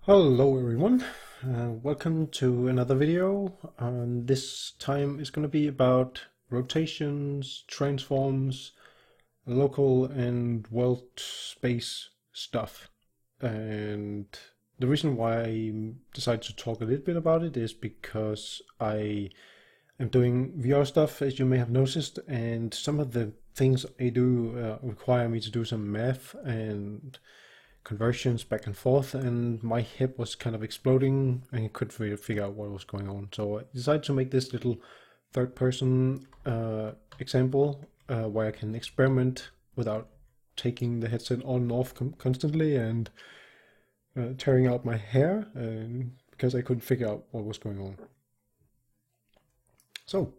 Hello everyone, welcome to another video. This time is going to be about rotations, transforms, local and world space stuff. And the reason why I decided to talk a little bit about it is because I am doing VR stuff, as you may have noticed, and some of the things I do require me to do some math and conversions back and forth, and my head was kind of exploding and I couldn't really figure out what was going on. So I decided to make this little third person example where I can experiment without taking the headset on and off constantly and tearing out my hair because I couldn't figure out what was going on. So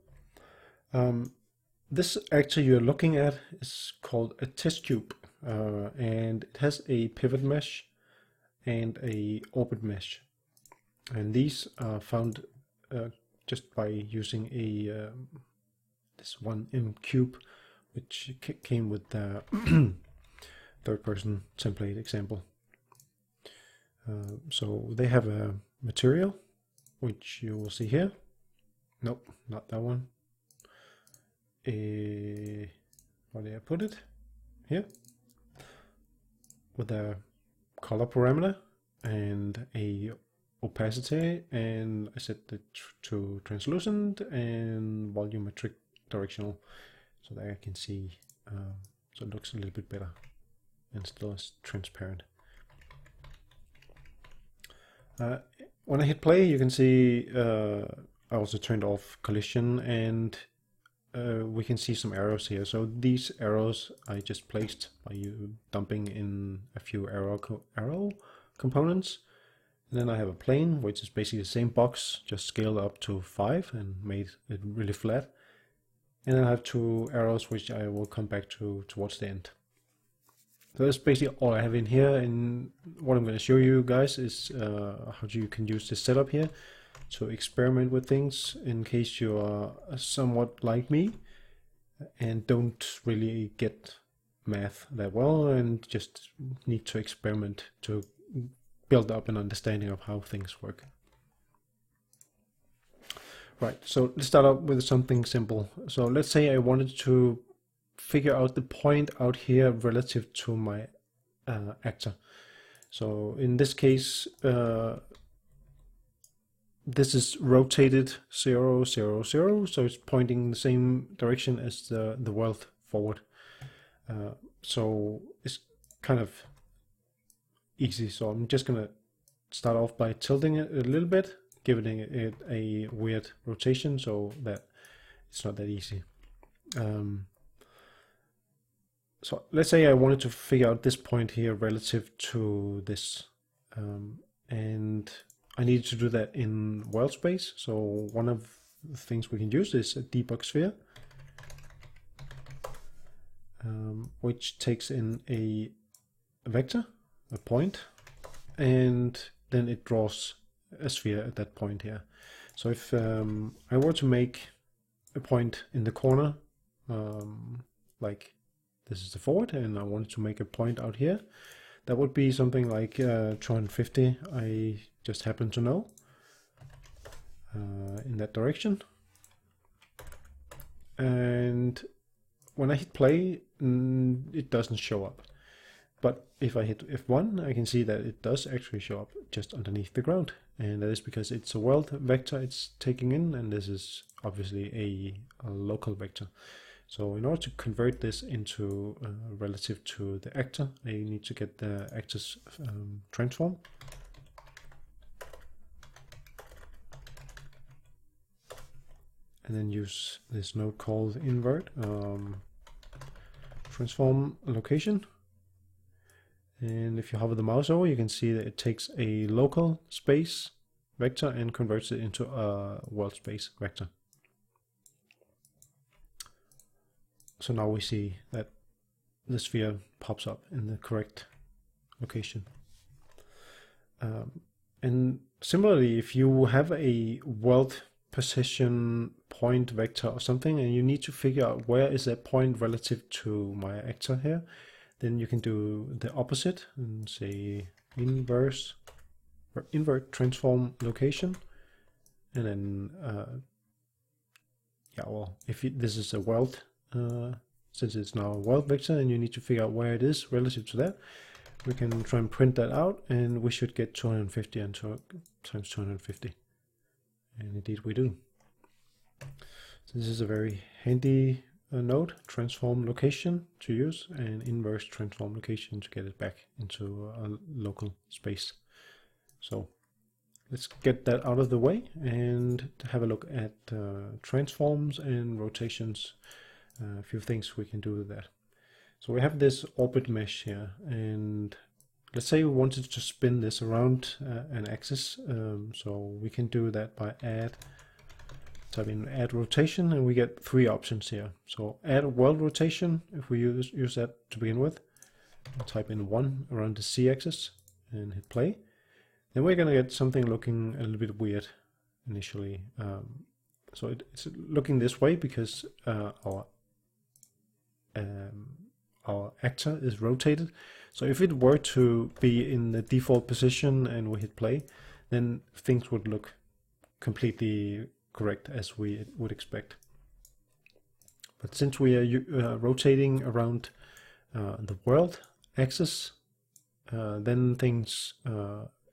this actor you're looking at is called a test cube. And it has a pivot mesh and a orbit mesh, and these are found just by using a this one M cube, which came with the third person template example. So they have a material which you will see here. Nope, not that one. Where did I put it? Here. With a color parameter and a opacity, and I set it to translucent and volumetric directional so that I can see, so it looks a little bit better and still is transparent. When I hit play, you can see I also turned off collision, and we can see some arrows here. So these arrows I just placed by you dumping in a few arrow components. And then I have a plane, which is basically the same box, just scaled up to 5 and made it really flat. And then I have 2 arrows, which I will come back to towards the end. So that's basically all I have in here. And what I'm going to show you guys is how you can use this setup here to experiment with things in case you are somewhat like me and don't really get math that well and just need to experiment to build up an understanding of how things work. Right, so let's start out with something simple. So let's say I wanted to figure out the point out here relative to my actor. So in this case, this is rotated 0, 0, 0, so it's pointing in the same direction as the world forward. So it's kind of easy. So I'm just gonna start off by tilting it a little bit, giving it a weird rotation so that it's not that easy. So let's say I wanted to figure out this point here relative to this, and I need to do that in world space. So one of the things we can use is a debug sphere, which takes in a vector, a point, and then it draws a sphere at that point here. So if I were to make a point in the corner, like this is the forward, and I wanted to make a point out here, that would be something like 250, I just happen to know, in that direction. And when I hit play, it doesn't show up. But if I hit F1, I can see that it does actually show up just underneath the ground. And that is because it's a world vector it's taking in, and this is obviously a local vector. So in order to convert this into relative to the actor, I need to get the actor's transform. And then use this node called Invert, transform location. And if you hover the mouse over, you can see that it takes a local space vector and converts it into a world space vector. So now we see that the sphere pops up in the correct location. And similarly, if you have a world position point vector or something, and you need to figure out where is that point relative to my actor here, then you can do the opposite and say inverse invert transform location, and then yeah, well, if this is a world, since it's now a world vector and you need to figure out where it is relative to that, we can try and print that out, and we should get 250 and times 250, and indeed we do. So this is a very handy node, transform location to use, and inverse transform location to get it back into a local space. So let's get that out of the way and have a look at transforms and rotations. A few things we can do with that. So we have this orbit mesh here, and let's say we wanted to spin this around an axis. So we can do that by type in add rotation, and we get 3 options here. So add a world rotation, if we use that to begin with. Type in 1 around the z-axis and hit play. Then we're going to get something looking a little bit weird initially. So it's looking this way because our actor is rotated. So if it were to be in the default position and we hit play, then things would look completely correct as we would expect. But since we are rotating around the world axis, then things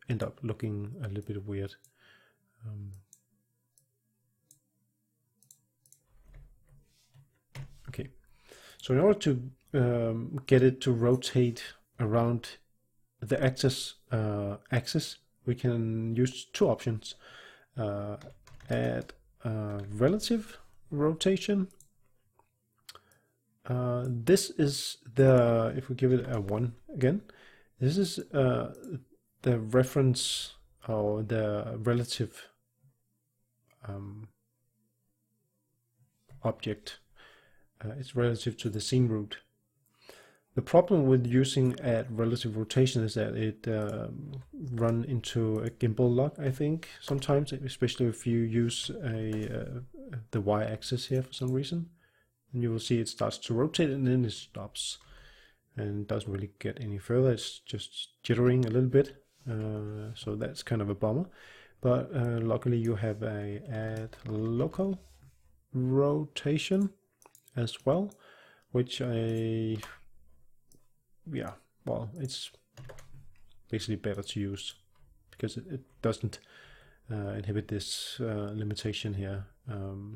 end up looking a little bit weird. Okay, so in order to get it to rotate around the axis, we can use 2 options. Add relative rotation. This is the, if we give it a 1 again, this is the reference or the relative object. It's relative to the scene root. The problem with using add relative rotation is that it run into a gimbal lock, I think, sometimes, especially if you use the y-axis here for some reason. And you will see it starts to rotate and then it stops. And doesn't really get any further, it's just jittering a little bit. So that's kind of a bummer. But luckily you have a add local rotation as well, which yeah, well, it's basically better to use because it doesn't inhibit this limitation here.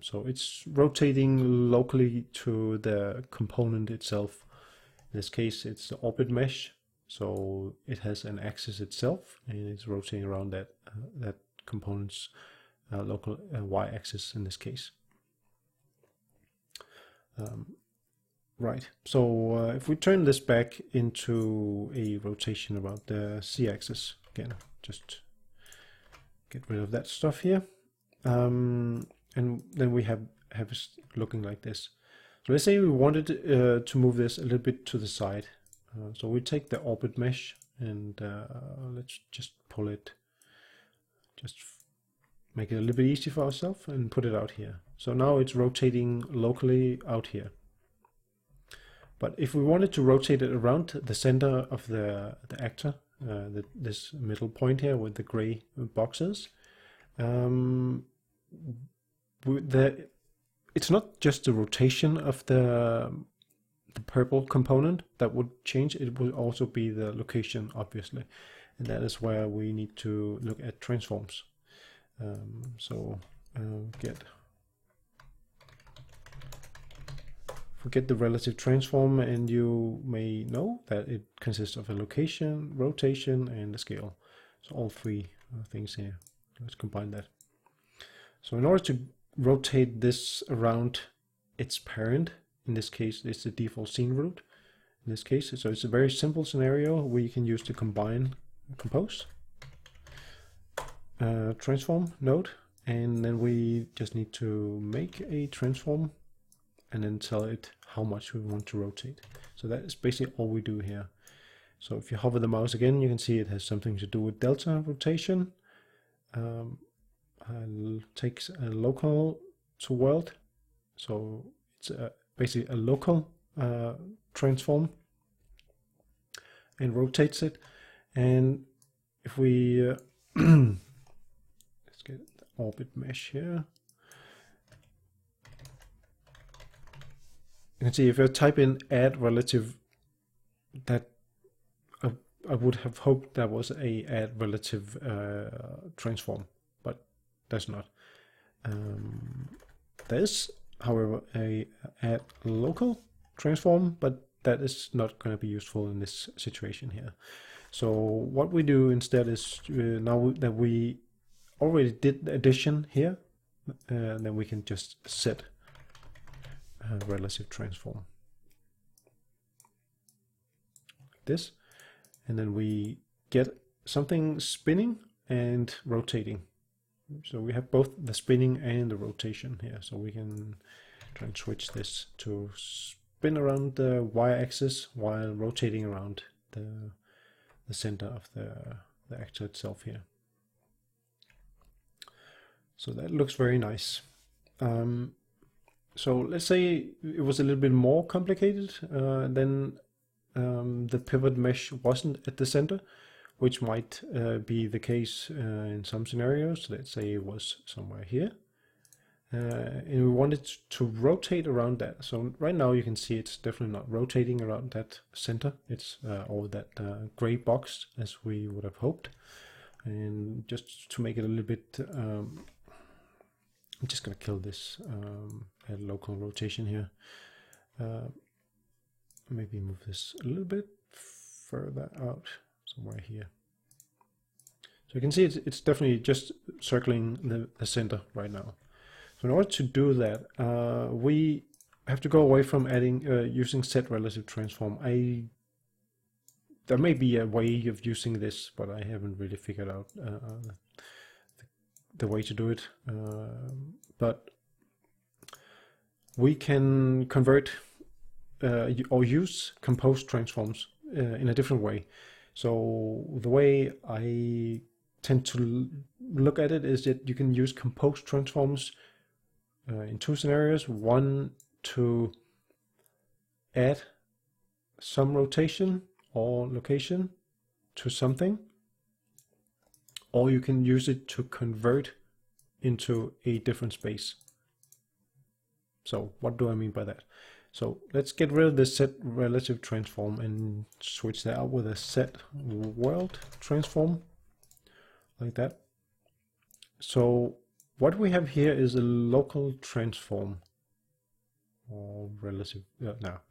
So it's rotating locally to the component itself. In this case, it's the orbit mesh, so it has an axis itself, and it's rotating around that that component's local y-axis in this case. Right, so if we turn this back into a rotation about the z-axis, again, just get rid of that stuff here, and then we have it looking like this. So let's say we wanted to move this a little bit to the side. So we take the orbit mesh and let's just pull it, just make it a little bit easy for ourselves and put it out here. So now it's rotating locally out here. But if we wanted to rotate it around the center of the actor, this middle point here with the gray boxes, it's not just the rotation of the purple component that would change, it would also be the location, obviously. And that is where we need to look at transforms. Forget the relative transform, and you may know that it consists of a location, rotation, and a scale. So all 3 things here. Let's combine that. So in order to rotate this around its parent, in this case it's the default scene root, in this case, so it's a very simple scenario where you can use the combine compose transform node, and then we just need to make a transform and then tell it how much we want to rotate. So that is basically all we do here. So if you hover the mouse again, you can see it has something to do with delta rotation. Takes a local to world, so it's basically a local transform, and rotates it. And if we let's get the orbit mesh here. You can see if I type in add relative, that I would have hoped that was a add relative transform, but that's not. There's, however, a add local transform, but that is not going to be useful in this situation here. So what we do instead is, now that we already did the addition here, then we can just set a relative transform like this, and then we get something spinning and rotating. So we have both the spinning and the rotation here. So we can try and switch this to spin around the y-axis while rotating around the center of the actor itself here. So that looks very nice. So let's say it was a little bit more complicated, then the pivot mesh wasn't at the center, which might be the case in some scenarios. Let's say it was somewhere here, and we wanted to rotate around that. So right now you can see it's definitely not rotating around that center. It's all that gray box as we would have hoped. And just to make it a little bit, I'm just going to kill this add local rotation here. Maybe move this a little bit further out, somewhere here. So you can see it's definitely just circling the center right now. So in order to do that, we have to go away from adding using set relative transform. There may be a way of using this, but I haven't really figured out the way to do it. But we can convert or use composed transforms in a different way. So the way I tend to look at it is that you can use composed transforms in two scenarios. One, to add some rotation or location to something, or you can use it to convert into a different space. So what do I mean by that? So let's get rid of the set relative transform and switch that out with a set world transform, like that. So what we have here is a local transform, or relative,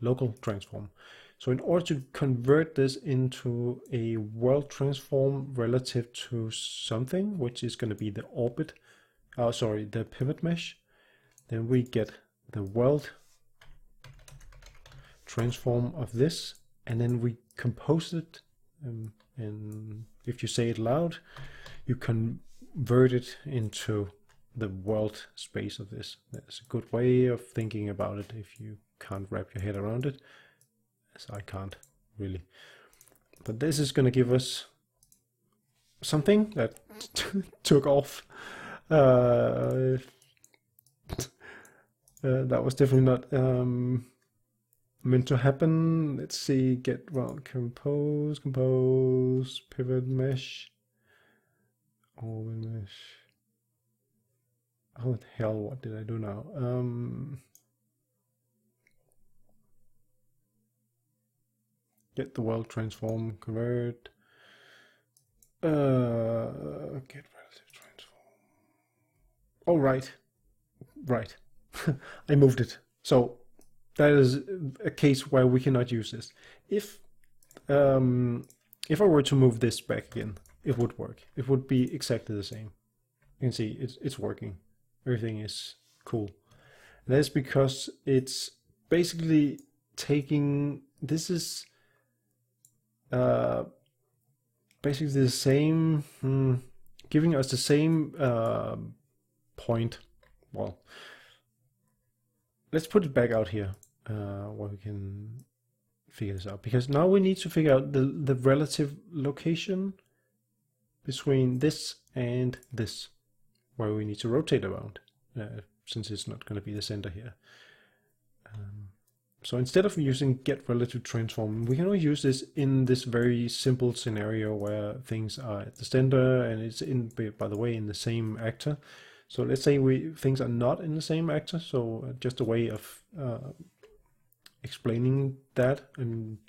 local transform. So in order to convert this into a world transform relative to something, which is going to be the orbit, the pivot mesh, then we get the world transform of this, and then we compose it, and if you say it loud, you convert it into the world space of this. That's a good way of thinking about it if you can't wrap your head around it, as I can't really. But this is going to give us something that took off. That was definitely not meant to happen. Let's see, get, well, compose, pivot mesh, orbit mesh. Oh hell, what did I do now? Get the world transform, convert, get relative transform. Oh, right. I moved it. So that is a case where we cannot use this. If I were to move this back again, it would work. It would be exactly the same. You can see it's working. Everything is cool. And that's because it's basically taking, this is basically the same, giving us the same point. Well, let's put it back out here where we can figure this out, because now we need to figure out the relative location between this and this, where we need to rotate around, since it's not going to be the center here. So instead of using get relative transform, we can only use this in this very simple scenario where things are at the center and it's in, by the way, in the same actor. So let's say things are not in the same actor. So just a way of explaining that, I'm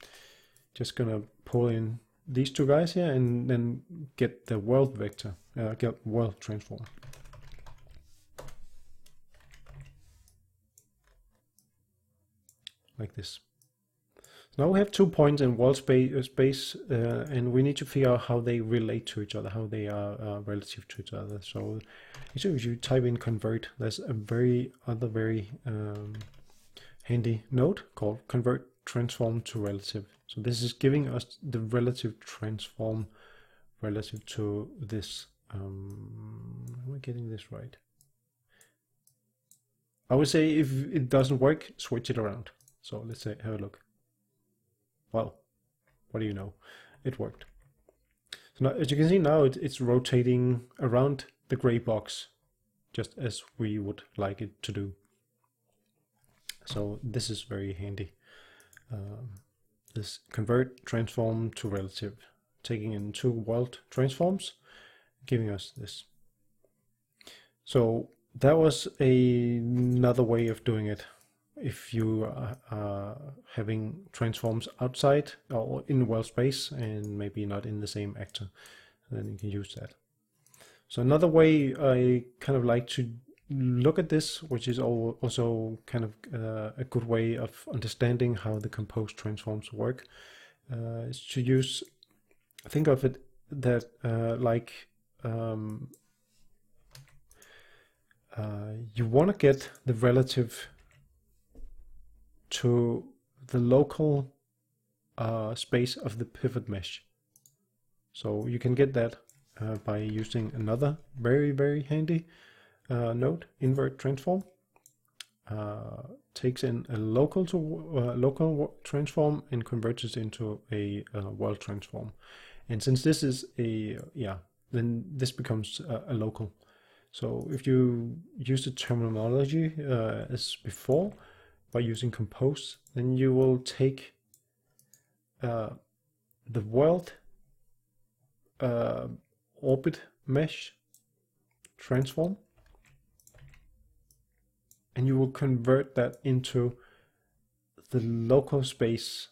just gonna pull in these two guys here and then get the world vector, get world transform. Like this. So now we have 2 points in world space, and we need to figure out how they relate to each other, how they are relative to each other. So if you type in convert, there's a very handy node called convert transform to relative. So this is giving us the relative transform relative to this. Am I getting this right? I would say if it doesn't work, switch it around. So let's say, have a look. Well, what do you know? It worked. So now, as you can see now, it's rotating around the gray box, just as we would like it to do. So this is very handy. This convert transform to relative, taking in 2 world transforms, giving us this. So that was another way of doing it. If you are having transforms outside or in world space and maybe not in the same actor, then you can use that. So another way I kind of like to look at this, which is also kind of a good way of understanding how the composed transforms work, is to use, think of it that like you want to get the relative to the local space of the pivot mesh. So you can get that by using another very handy node, invert transform. Takes in a local transform and converts it into a world transform. And since this is then this becomes a local. So if you use the terminology as before, by using compose, then you will take the world orbit mesh transform, and you will convert that into the local space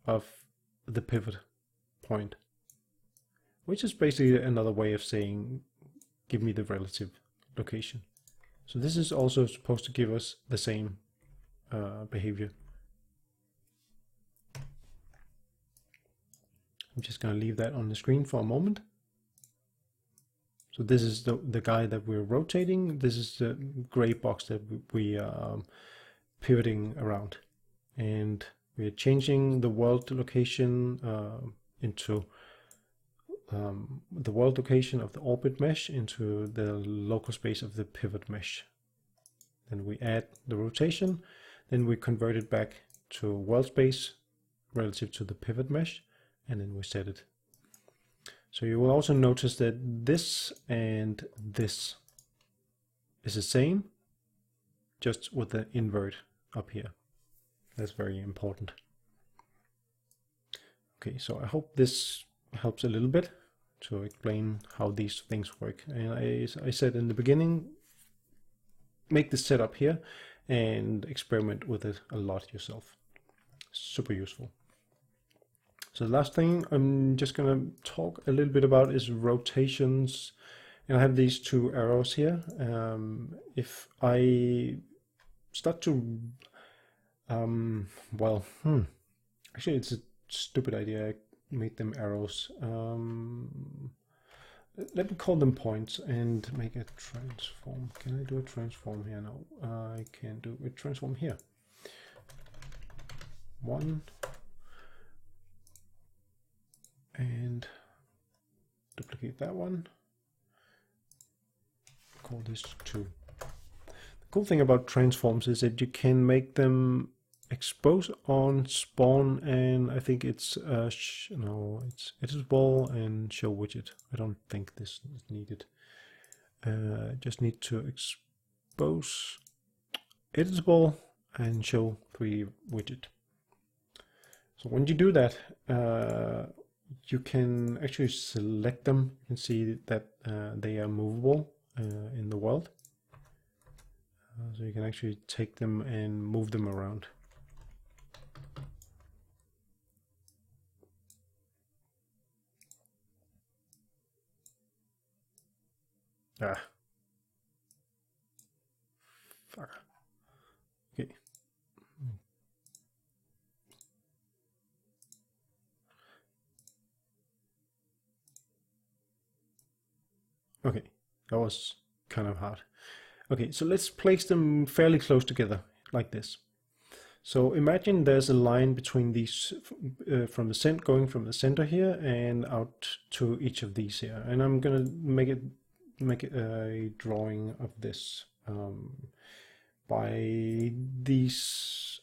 of the pivot point, which is basically another way of saying give me the relative location. So this is also supposed to give us the same behavior. I'm just going to leave that on the screen for a moment. So this is the guy that we're rotating. This is the gray box that we are pivoting around, and we're changing the world location into the world location of the orbit mesh into the local space of the pivot mesh. Then we add the rotation, then we convert it back to world space relative to the pivot mesh, and then we set it. So you will also notice that this and this is the same, just with the invert up here. That's very important. Okay, so I hope this helps a little bit to explain how these things work. And I said in the beginning, make the setup here and experiment with it a lot yourself. Super useful. So the last thing I'm just going to talk a little bit about is rotations. And I have these 2 arrows here. If I start to, actually it's a stupid idea. I made them arrows. Let me call them points and make a transform. Can I do a transform here? No, I can do a transform here. 1 and duplicate that one. Call this 2. The cool thing about transforms is that you can make them expose on spawn, and I think it's it's editable and show widget. I don't think this is needed. Just need to expose editable and show 3D widget. So when you do that, you can actually select them. You can see that they are movable in the world. So you can actually take them and move them around. Ah. Fuck. Okay. Okay, that was kind of hard. Okay, so let's place them fairly close together, like this. So imagine there's a line between these from the going from the center here and out to each of these here. And I'm gonna make it a drawing of this by these.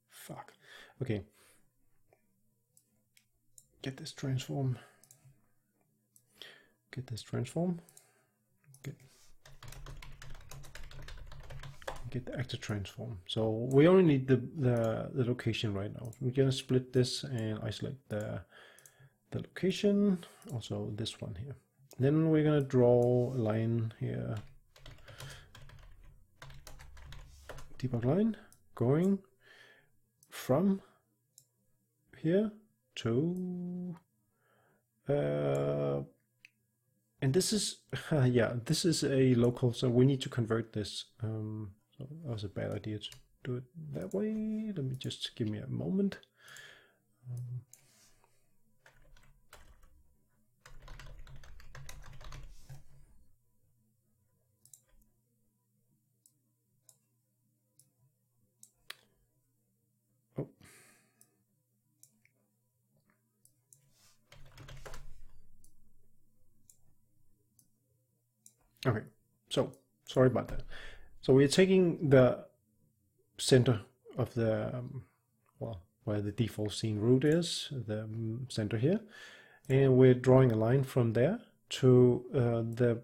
Fuck. Okay. Get this transform. Get this transform. Get the actor transform. So we only need the location right now. We're gonna split this and isolate the location. Also this one here. Then we're gonna draw a line here. Debug line going from here to and this is yeah, this is a local, so we need to convert this. So that was a bad idea to do it that way. Let me just give me a moment. Oh. Okay, so sorry about that. So we're taking the center of the, well, where the default scene root is, the center here, and we're drawing a line from there to the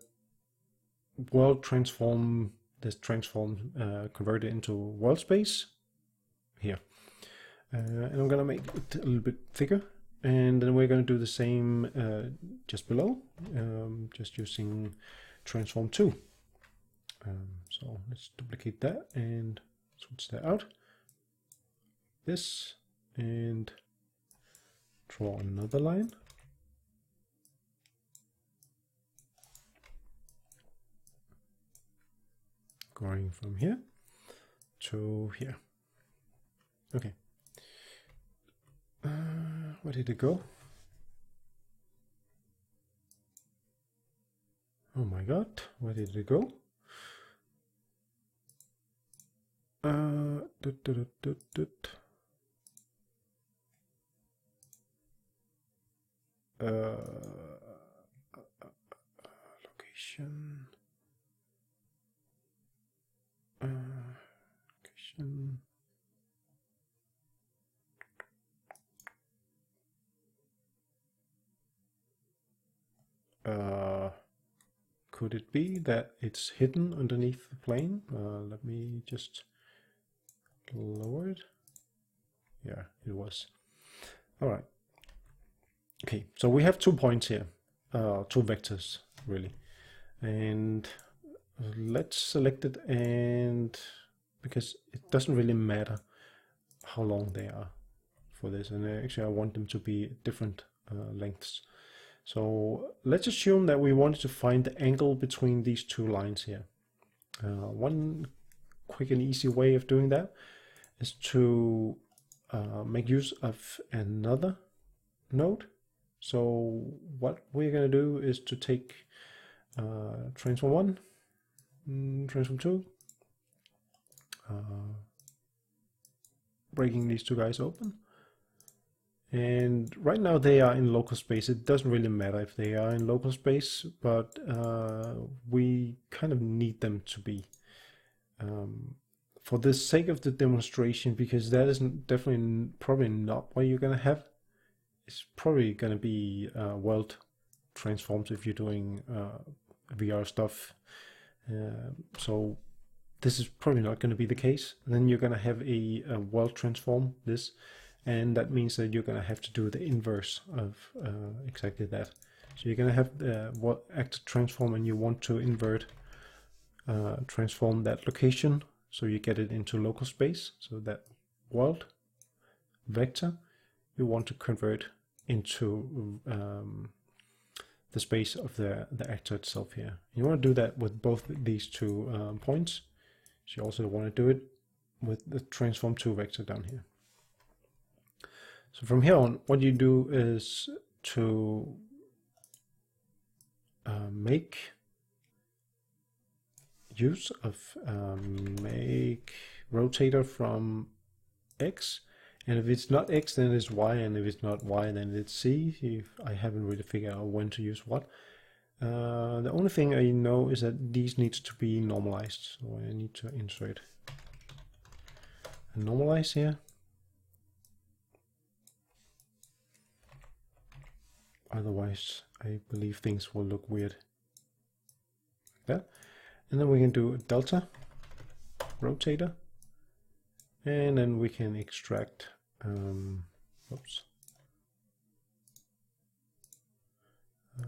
world transform, this transform converted into world space here. And I'm gonna make it a little bit thicker, and then we're gonna do the same just below, just using transform 2. So let's duplicate that and switch that out. This, and draw another line. Going from here to here. Okay. Where did it go? Oh my god, where did it go? Location. Location. Could it be that it's hidden underneath the plane? Let me just lower it. Yeah, it was. All right. Okay, so we have 2 points here, 2 vectors really, and let's select it, and because it doesn't really matter how long they are for this, and actually I want them to be different lengths. So let's assume that we wanted to find the angle between these 2 lines here. One quick and easy way of doing that is to make use of another node. So what we're going to do is to take transform 1, transform 2, breaking these 2 guys open. And right now they are in local space. It doesn't really matter if they are in local space, but we kind of need them to be. For the sake of the demonstration, because that isn't definitely probably not what you're going to have. It's probably going to be world transforms if you're doing VR stuff. So this is probably not going to be the case. Then you're going to have a world transform this, and that means that you're going to have to do the inverse of exactly that. So you're going to have the actor transform, and you want to invert transform that location so you get it into local space. So that world vector you want to convert into the space of the actor itself here. You want to do that with both these two points. So you also want to do it with the transform 2 vector down here. So from here on, what you do is to make use of make rotator from X, and if it's not X then it's Y, and if it's not Y then it's Z. I haven't really figured out when to use what. The only thing I know is that these needs to be normalized, so I need to insert and normalize here. Otherwise I believe things will look weird like that. And then we can do a delta rotator, and then we can extract oops.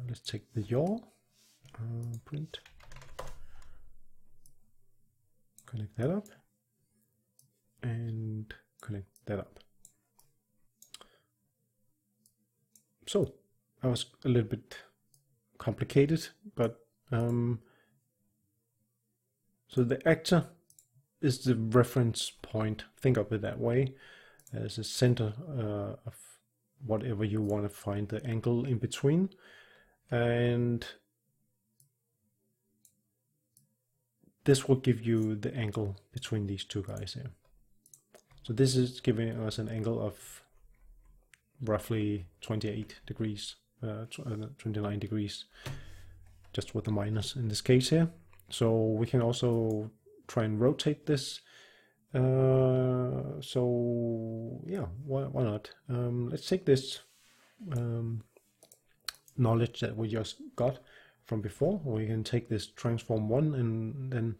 Let's take the yaw, print, connect that up, and connect that up. So that was a little bit complicated, but so the actor is the reference point. Think of it that way, as a center of whatever you want to find the angle in between. And this will give you the angle between these two guys here. So this is giving us an angle of roughly 28 degrees, 29 degrees, just with the minus in this case here. So we can also try and rotate this. So yeah, why not? Let's take this knowledge that we just got from before. We can take this transform 1 and then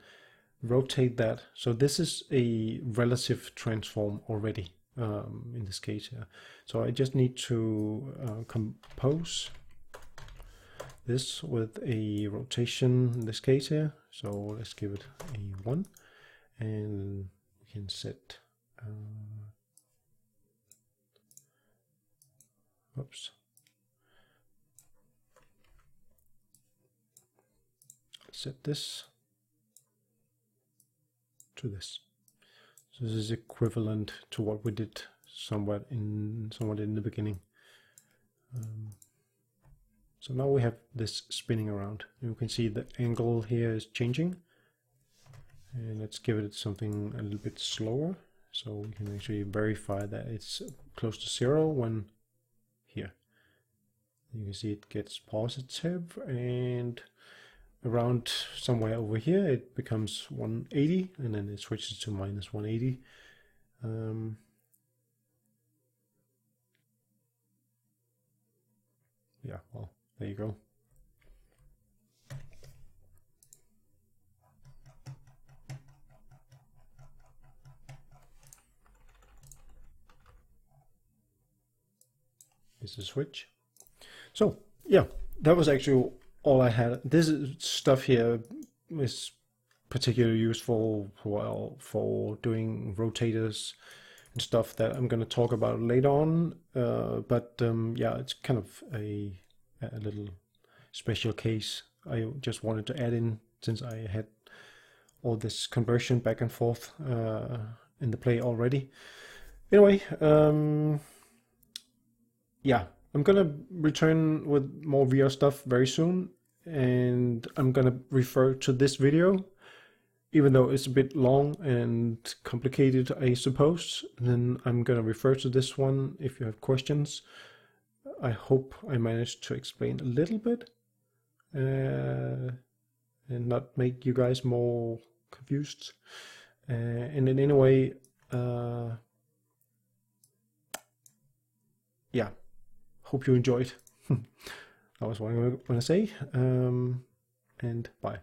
rotate that. So this is a relative transform already in this case here. So I just need to compose this with a rotation in this case here. So let's give it a 1, and we can set oops. Set this to this. So this is equivalent to what we did somewhat in the beginning. So now we have this spinning around, and you can see the angle here is changing. And let's give it something a little bit slower, so we can actually verify that it's close to 0 when here. You can see it gets positive, and around somewhere over here it becomes 180, and then it switches to minus 180. Yeah, well, there you go. Is the switch. So yeah, that was actually all I had. This stuff here is particularly useful for doing rotators and stuff that I'm going to talk about later on. Yeah, it's kind of a little special case I just wanted to add in, since I had all this conversion back and forth in the play already. Anyway, yeah, I'm gonna return with more VR stuff very soon, and I'm gonna refer to this video, even though it's a bit long and complicated, I suppose. Then I'm gonna refer to this one if you have questions. I hope I managed to explain a little bit and not make you guys more confused. And in any way, yeah. Hope you enjoyed. That was what I'm going to say. And bye.